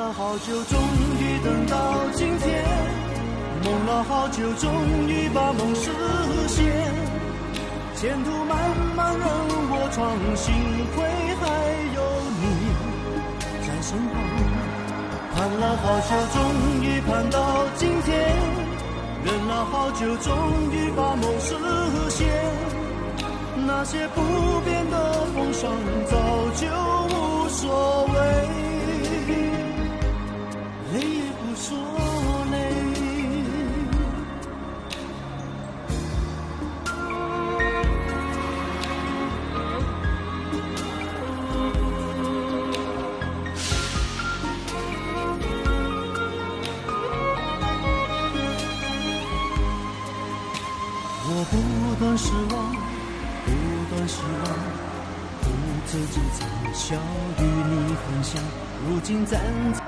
了好久，终于等到今天，梦了好久，终于把梦实现。前途漫漫任我闯，幸亏还有你在身旁。盼了好久，终于盼到今天，忍了好久，终于把梦实现。那些不变的风霜早就无所谓，累也不说累。我不断失望，不断失望，独自只曾笑与你分享，如今站在